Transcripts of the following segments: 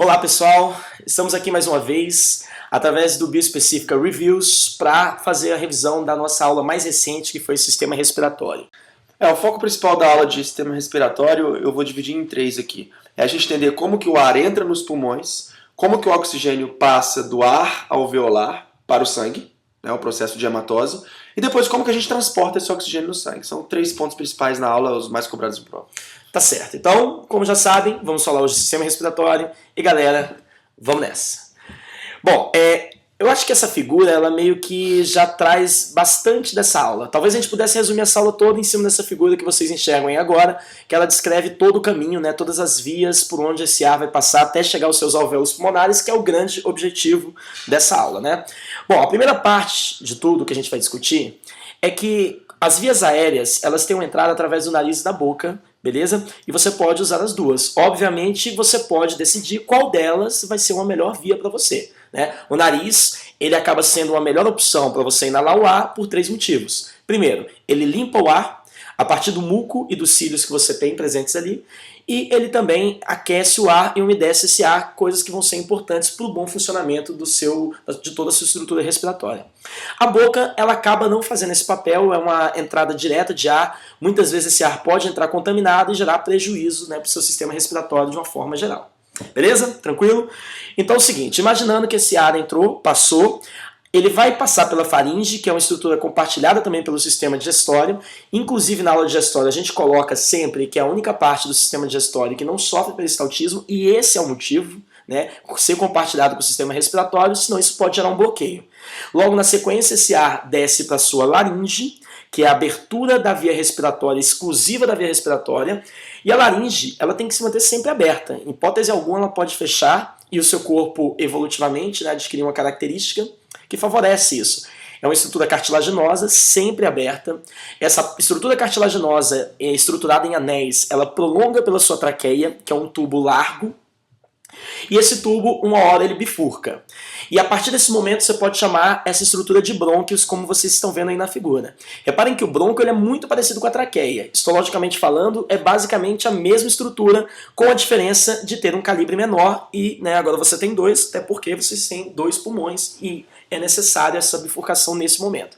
Olá pessoal, estamos aqui mais uma vez através do Bioespecífica Reviews para fazer a revisão da nossa aula mais recente, que foi Sistema Respiratório. O foco principal da aula de sistema respiratório eu vou dividir em três aqui. É a gente entender como que o ar entra nos pulmões, como que o oxigênio passa do ar alveolar para o sangue, o processo de hematose, e depois como que a gente transporta esse oxigênio no sangue. São três pontos principais na aula, os mais cobrados em prova. Tá certo. Então, como já sabem, vamos falar hoje de sistema respiratório. E galera, vamos nessa. Bom, eu acho que essa figura, ela meio que já traz bastante dessa aula. Talvez a gente pudesse resumir essa aula toda em cima dessa figura que vocês enxergam aí agora, que ela descreve todo o caminho, todas as vias por onde esse ar vai passar até chegar aos seus alvéolos pulmonares, que é o grande objetivo dessa aula, Bom, a primeira parte de tudo que a gente vai discutir é que as vias aéreas, elas têm uma entrada através do nariz e da boca, beleza? E você pode usar as duas. Obviamente, você pode decidir qual delas vai ser uma melhor via para você, O nariz, ele acaba sendo uma melhor opção para você inalar o ar por três motivos. Primeiro, ele limpa o ar a partir do muco e dos cílios que você tem presentes ali, e ele também aquece o ar e umedece esse ar, coisas que vão ser importantes para o bom funcionamento de toda a sua estrutura respiratória. A boca, ela acaba não fazendo esse papel, é uma entrada direta de ar, muitas vezes esse ar pode entrar contaminado e gerar prejuízo para o seu sistema respiratório de uma forma geral. Beleza? Tranquilo? Então é o seguinte, imaginando que esse ar entrou, passou, ele vai passar pela faringe, que é uma estrutura compartilhada também pelo sistema digestório. Inclusive, na aula digestória, a gente coloca sempre que é a única parte do sistema digestório que não sofre peristaltismo, e esse é o motivo, ser compartilhado com o sistema respiratório, senão isso pode gerar um bloqueio. Logo na sequência, esse ar desce para a sua laringe, que é a abertura da via respiratória, exclusiva da via respiratória, e a laringe, ela tem que se manter sempre aberta. Em hipótese alguma, ela pode fechar, e o seu corpo, evolutivamente, adquirir uma característica que favorece isso. É uma estrutura cartilaginosa, sempre aberta. Essa estrutura cartilaginosa, estruturada em anéis, ela prolonga pela sua traqueia, que é um tubo largo, e esse tubo, uma hora, ele bifurca. E a partir desse momento você pode chamar essa estrutura de brônquios, como vocês estão vendo aí na figura. Reparem que o brônquio ele é muito parecido com a traqueia. Histologicamente falando, é basicamente a mesma estrutura, com a diferença de ter um calibre menor e agora você tem dois, até porque vocês têm dois pulmões e é necessária essa bifurcação nesse momento.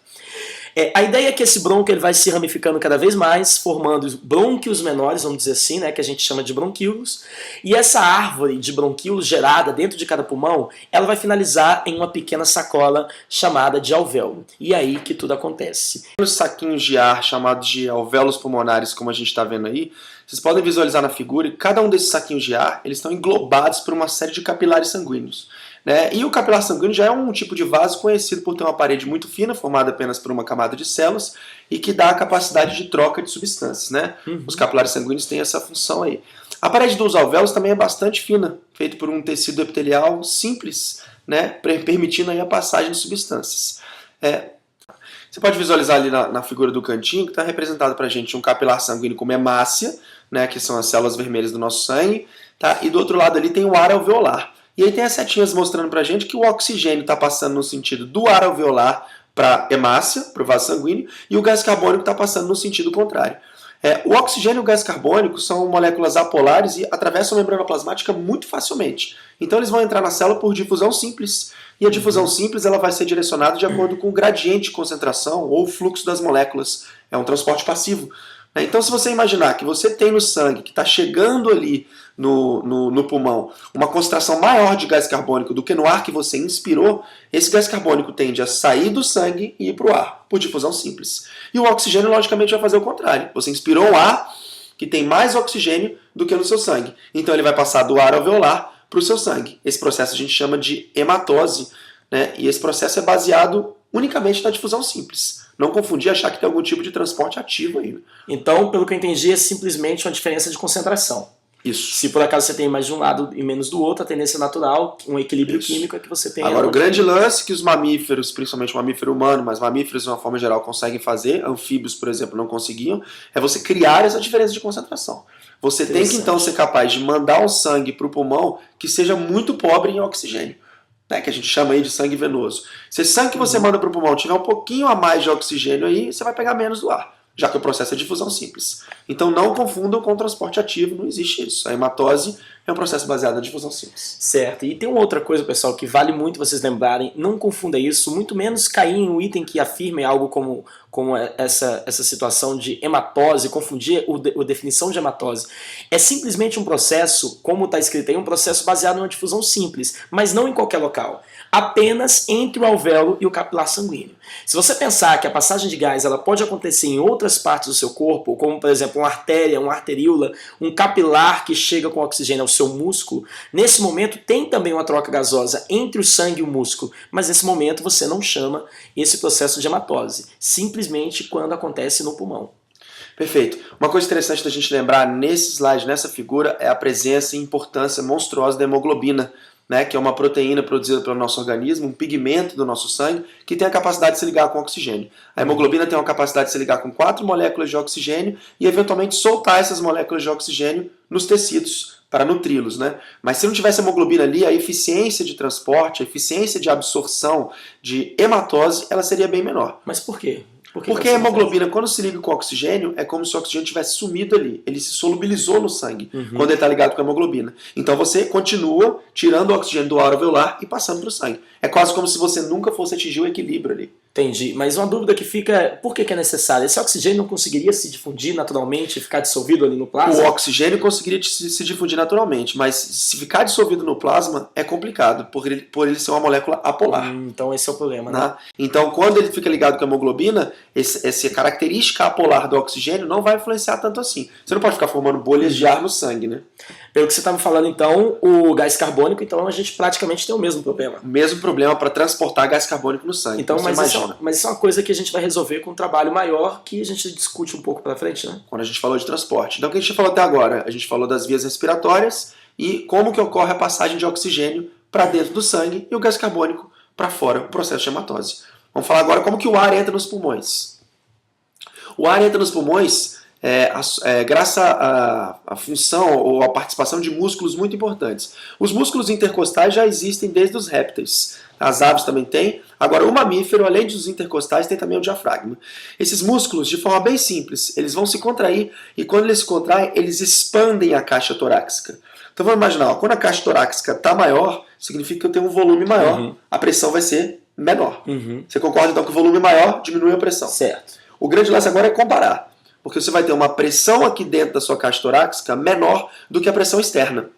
A ideia é que esse brônquio ele vai se ramificando cada vez mais, formando brônquios menores, vamos dizer assim, que a gente chama de bronquíolos. E essa árvore de bronquíolos gerada dentro de cada pulmão, ela vai finalizar em uma pequena sacola chamada de alvéolo. E é aí que tudo acontece. Os saquinhos de ar chamados de alvéolos pulmonares, como a gente está vendo aí, vocês podem visualizar na figura, e cada um desses saquinhos de ar, eles estão englobados por uma série de capilares sanguíneos. E o capilar sanguíneo já é um tipo de vaso conhecido por ter uma parede muito fina, formada apenas por uma camada de células, e que dá a capacidade de troca de substâncias. Os capilares sanguíneos têm essa função aí. A parede dos alvéolos também é bastante fina, feita por um tecido epitelial simples, permitindo aí a passagem de substâncias. Você pode visualizar ali na figura do cantinho, que está representado para a gente um capilar sanguíneo como hemácia, que são as células vermelhas do nosso sangue, e do outro lado ali tem o ar alveolar. E aí tem as setinhas mostrando pra gente que o oxigênio está passando no sentido do ar alveolar para hemácia, para o vaso sanguíneo, e o gás carbônico está passando no sentido contrário. O oxigênio e o gás carbônico são moléculas apolares e atravessam a membrana plasmática muito facilmente. Então eles vão entrar na célula por difusão simples. E a difusão simples ela vai ser direcionada de acordo com o gradiente de concentração ou o fluxo das moléculas. É um transporte passivo. Então, se você imaginar que você tem no sangue, que está chegando ali no pulmão, uma concentração maior de gás carbônico do que no ar que você inspirou, esse gás carbônico tende a sair do sangue e ir para o ar, por difusão simples. E o oxigênio, logicamente, vai fazer o contrário. Você inspirou um ar que tem mais oxigênio do que no seu sangue. Então, ele vai passar do ar alveolar para o seu sangue. Esse processo a gente chama de hematose, e esse processo é baseado unicamente na difusão simples. Não confundir, achar que tem algum tipo de transporte ativo aí. Então, pelo que eu entendi, é simplesmente uma diferença de concentração. Isso. Se por acaso você tem mais de um lado e menos do outro, a tendência natural, um equilíbrio químico é que você tenha... Agora, o grande lance que os mamíferos, principalmente o mamífero humano, mas mamíferos de uma forma geral conseguem fazer, anfíbios, por exemplo, não conseguiam, é você criar essa diferença de concentração. Você tem que, então, ser capaz de mandar um sangue para o pulmão que seja muito pobre em oxigênio. Que a gente chama aí de sangue venoso. Se esse sangue que você manda para o pulmão tiver um pouquinho a mais de oxigênio aí, você vai pegar menos do ar, já que o processo é difusão simples. Então não confundam com transporte ativo, não existe isso. A hematose é um processo baseado na difusão simples. Certo. E tem uma outra coisa, pessoal, que vale muito vocês lembrarem. Não confunda isso, muito menos cair em um item que afirme algo como essa situação de hematose, confundir a definição de hematose. É simplesmente um processo, como está escrito aí, um processo baseado numa difusão simples, mas não em qualquer local. Apenas entre o alvéolo e o capilar sanguíneo. Se você pensar que a passagem de gás ela pode acontecer em outras partes do seu corpo, como por exemplo uma artéria, uma arteríola, um capilar que chega com oxigênio ao seu músculo, nesse momento tem também uma troca gasosa entre o sangue e o músculo, mas nesse momento você não chama esse processo de hematose, simplesmente quando acontece no pulmão. Perfeito. Uma coisa interessante da gente lembrar nesse slide, nessa figura, é a presença e importância monstruosa da hemoglobina, né, que é uma proteína produzida pelo nosso organismo, um pigmento do nosso sangue, que tem a capacidade de se ligar com oxigênio. A hemoglobina tem uma capacidade de se ligar com 4 moléculas de oxigênio e eventualmente soltar essas moléculas de oxigênio nos tecidos para nutri-los, né? Mas se não tivesse hemoglobina ali, a eficiência de transporte, a eficiência de absorção de hematose, ela seria bem menor. Mas por quê? Porque a hemoglobina, quando se liga com o oxigênio, é como se o oxigênio tivesse sumido ali. Ele se solubilizou no sangue, quando ele está ligado com a hemoglobina. Então você continua tirando o oxigênio do ar alveolar e passando para o sangue. É quase como se você nunca fosse atingir o equilíbrio ali. Entendi, mas uma dúvida que fica é por que é necessário? Esse oxigênio não conseguiria se difundir naturalmente e ficar dissolvido ali no plasma? O oxigênio conseguiria se difundir naturalmente, mas se ficar dissolvido no plasma é complicado, por ele ser uma molécula apolar. Então esse é o problema, né? Então quando ele fica ligado com a hemoglobina, essa característica apolar do oxigênio não vai influenciar tanto assim. Você não pode ficar formando bolhas de ar no sangue, né? Pelo que você está me falando, então, o gás carbônico, então a gente praticamente tem o mesmo problema. O mesmo problema para transportar gás carbônico no sangue. Então, mas isso é uma coisa que a gente vai resolver com um trabalho maior que a gente discute um pouco para frente, né? Quando a gente falou de transporte. Então, o que a gente falou até agora? A gente falou das vias respiratórias e como que ocorre a passagem de oxigênio para dentro do sangue e o gás carbônico para fora, o processo de hematose. Vamos falar agora como que o ar entra nos pulmões. O ar entra nos pulmões graças à função ou à participação de músculos muito importantes. Os músculos intercostais já existem desde os répteis. As aves também têm. Agora, o mamífero, além dos intercostais, tem também o diafragma. Esses músculos, de forma bem simples, eles vão se contrair e quando eles se contraem, eles expandem a caixa torácica. Então vamos imaginar, quando a caixa torácica está maior, significa que eu tenho um volume maior, a pressão vai ser menor. Você concorda então que o volume maior diminui a pressão? Certo. O grande lance agora é comparar. Porque você vai ter uma pressão aqui dentro da sua caixa torácica menor do que a pressão externa.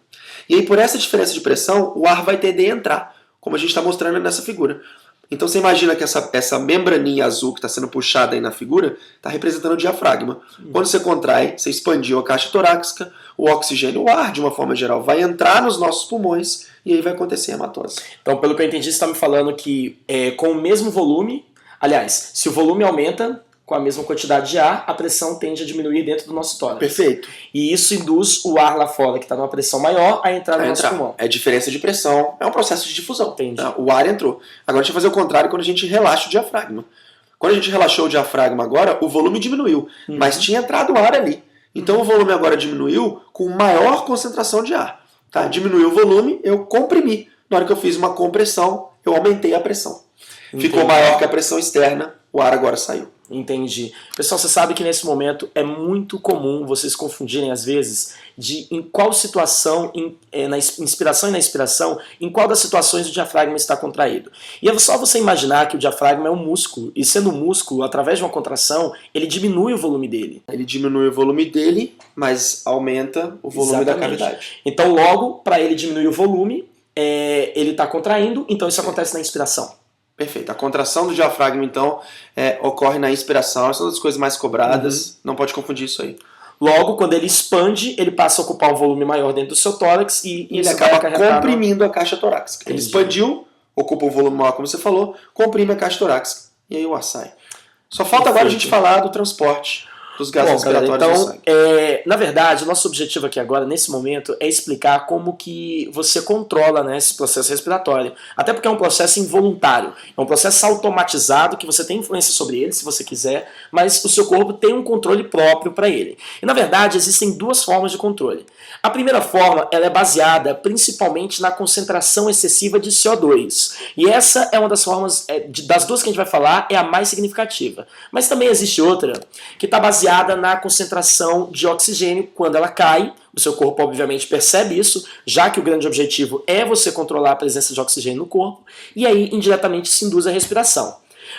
E aí, por essa diferença de pressão, o ar vai tender a entrar, como a gente está mostrando nessa figura. Então você imagina que essa membraninha azul que está sendo puxada aí na figura está representando o diafragma. Quando você contrai, você expandiu a caixa torácica, o oxigênio, o ar, de uma forma geral, vai entrar nos nossos pulmões e aí vai acontecer a hematose. Então, pelo que eu entendi, você está me falando que com o mesmo volume, aliás, se o volume aumenta com a mesma quantidade de ar, a pressão tende a diminuir dentro do nosso tórax. Perfeito. E isso induz o ar lá fora, que está numa pressão maior, a entrar no nosso pulmão. É diferença de pressão, é um processo de difusão. Entendi. Tá? O ar entrou. Agora a gente vai fazer o contrário quando a gente relaxa o diafragma. Quando a gente relaxou o diafragma agora, o volume diminuiu, mas tinha entrado ar ali. Então o volume agora diminuiu com maior concentração de ar. Tá? Diminuiu o volume, eu comprimi. Na hora que eu fiz uma compressão, eu aumentei a pressão. Ficou maior que a pressão externa, o ar agora saiu. Entendi. Pessoal, você sabe que nesse momento é muito comum vocês confundirem às vezes de em qual situação, na inspiração e na expiração, em qual das situações o diafragma está contraído. E é só você imaginar que o diafragma é um músculo, e sendo um músculo, através de uma contração, ele diminui o volume dele. Ele diminui o volume dele, mas aumenta o volume da cavidade. Então logo, para ele diminuir o volume, ele está contraindo, então isso acontece na inspiração. Perfeito. A contração do diafragma, então, ocorre na inspiração. Essas são as coisas mais cobradas. Não pode confundir isso aí. Logo, quando ele expande, ele passa a ocupar um volume maior dentro do seu tórax e ele acaba comprimindo a caixa torácica. Ele expandiu, ocupa um volume maior, como você falou, comprime a caixa torácica. E aí o ar sai. Só falta agora a gente falar do transporte dos gases respiratórios do sangue. Na verdade, o nosso objetivo aqui agora, nesse momento, é explicar como que você controla, né, esse processo respiratório. Até porque é um processo involuntário. É um processo automatizado que você tem influência sobre ele, se você quiser, mas o seu corpo tem um controle próprio para ele. E, na verdade, existem duas formas de controle. A primeira forma, ela é baseada principalmente na concentração excessiva de CO2. E essa é uma das formas, das duas que a gente vai falar, é a mais significativa. Mas também existe outra que está baseada na concentração de oxigênio. Quando ela cai, O seu corpo, obviamente, percebe isso, já que o grande objetivo é você controlar a presença de oxigênio no corpo, e aí, indiretamente, se induz a respiração.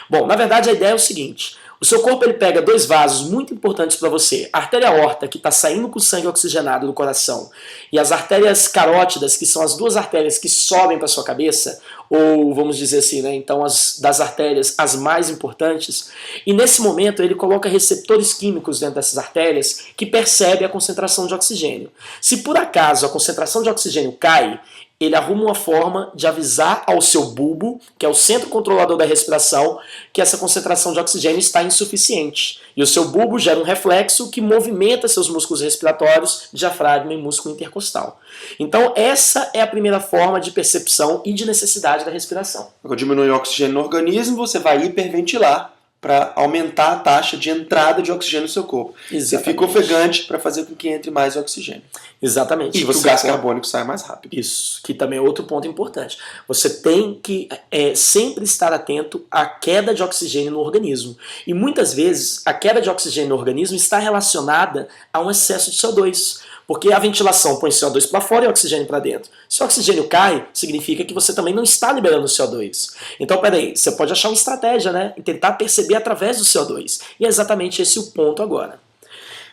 Bom, na verdade, a ideia é o seguinte: o seu corpo ele pega dois vasos muito importantes para você, a artéria aorta, que está saindo com o sangue oxigenado do coração, e as artérias carótidas, que são as duas artérias que sobem para sua cabeça, ou vamos dizer assim, né? Então das artérias as mais importantes, e nesse momento ele coloca receptores químicos dentro dessas artérias que percebem a concentração de oxigênio. Se por acaso a concentração de oxigênio cai, ele arruma uma forma de avisar ao seu bulbo, que é o centro controlador da respiração, que essa concentração de oxigênio está insuficiente. E o seu bulbo gera um reflexo que movimenta seus músculos respiratórios, diafragma e músculo intercostal. Então essa é a primeira forma de percepção e de necessidade da respiração. Quando diminui o oxigênio no organismo, você vai hiperventilar para aumentar a taxa de entrada de oxigênio no seu corpo. Exatamente. Você fica ofegante para fazer com que entre mais oxigênio. Exatamente. E que o gás carbônico saia mais rápido. Isso, que também é outro ponto importante. Você tem que sempre estar atento à queda de oxigênio no organismo. E muitas vezes a queda de oxigênio no organismo está relacionada a um excesso de CO2. Porque a ventilação põe CO2 para fora e oxigênio para dentro. Se o oxigênio cai, significa que você também não está liberando CO2. Então, peraí, você pode achar uma estratégia, né? E tentar perceber através do CO2. E é exatamente esse o ponto agora.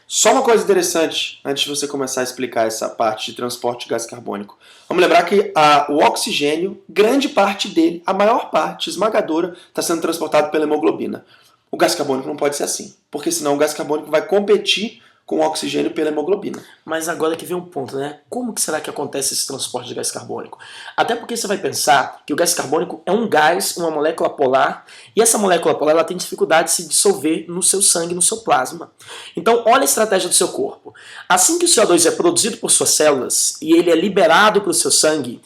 Só uma coisa interessante, antes de você começar a explicar essa parte de transporte de gás carbônico. Vamos lembrar que o oxigênio, grande parte dele, a maior parte, esmagadora, está sendo transportado pela hemoglobina. O gás carbônico não pode ser assim, porque senão o gás carbônico vai competir com o oxigênio pela hemoglobina. Mas agora que vem um ponto, né? Como que será que acontece esse transporte de gás carbônico? Até porque você vai pensar que o gás carbônico é um gás, uma molécula polar, e essa molécula polar ela tem dificuldade de se dissolver no seu sangue, no seu plasma. Então, olha a estratégia do seu corpo. Assim que o CO2 é produzido por suas células e ele é liberado para o seu sangue,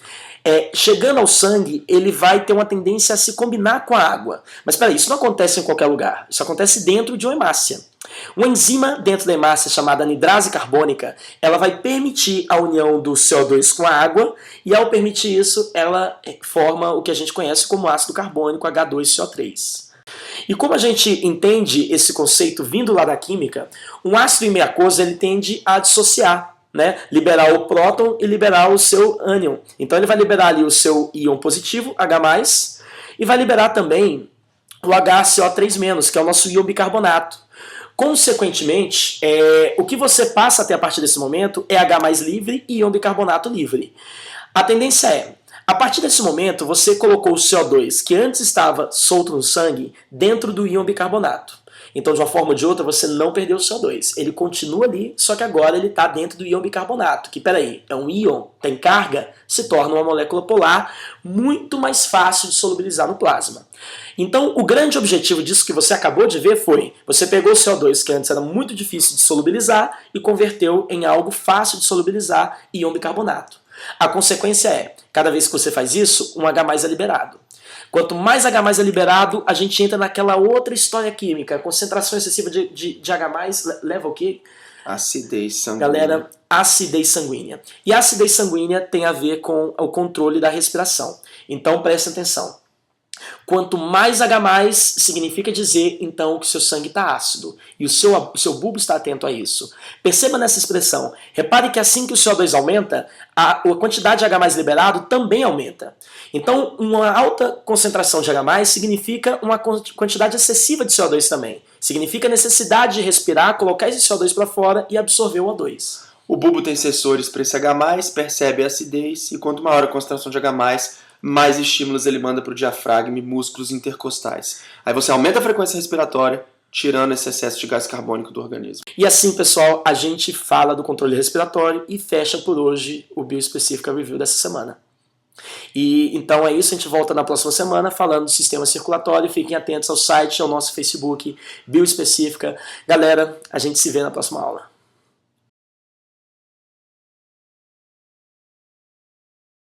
chegando ao sangue, ele vai ter uma tendência a se combinar com a água. Mas peraí, isso não acontece em qualquer lugar. Isso acontece dentro de uma hemácia. Uma enzima dentro da hemácia chamada anidrase carbônica, ela vai permitir a união do CO2 com a água e ao permitir isso, ela forma o que a gente conhece como ácido carbônico H2CO3. E como a gente entende esse conceito vindo lá da química, um ácido em meia aquoso ele tende a dissociar, né? Liberar o próton e liberar o seu ânion. Então ele vai liberar ali o seu íon positivo, H+, e vai liberar também o HCO3-, que é o nosso íon bicarbonato. Consequentemente, o que você passa até a partir desse momento é H+ livre e íon bicarbonato livre. A tendência é, a partir desse momento, você colocou o CO2, que antes estava solto no sangue, dentro do íon bicarbonato. Então, de uma forma ou de outra, você não perdeu o CO2. Ele continua ali, só que agora ele está dentro do íon bicarbonato, que, peraí, é um íon, tem carga, se torna uma molécula polar muito mais fácil de solubilizar no plasma. Então, o grande objetivo disso que você acabou de ver foi, você pegou o CO2, que antes era muito difícil de solubilizar, e converteu em algo fácil de solubilizar, íon bicarbonato. A consequência é, cada vez que você faz isso, um H+ é liberado. Quanto mais H+ é liberado, a gente entra naquela outra história química. A concentração excessiva de H+ leva o quê? Acidez sanguínea. Galera, acidez sanguínea. E a acidez sanguínea tem a ver com o controle da respiração. Então, presta atenção. Quanto mais H+, significa dizer, então, que seu sangue está ácido. E o seu bulbo está atento a isso. Perceba nessa expressão. Repare que assim que o CO2 aumenta, a quantidade de H+ liberado também aumenta. Então, uma alta concentração de H+ significa uma quantidade excessiva de CO2 também. Significa a necessidade de respirar, colocar esse CO2 para fora e absorver o O2. O bulbo tem sensores para esse H+, percebe a acidez, e quanto maior a concentração de H+, mais estímulos ele manda para o diafragma e músculos intercostais. Aí você aumenta a frequência respiratória, tirando esse excesso de gás carbônico do organismo. E assim, pessoal, a gente fala do controle respiratório e fecha por hoje o Bioespecífica Review dessa semana. E então é isso, a gente volta na próxima semana falando do sistema circulatório. Fiquem atentos ao site, ao nosso Facebook, Bioespecífica. Galera, a gente se vê na próxima aula.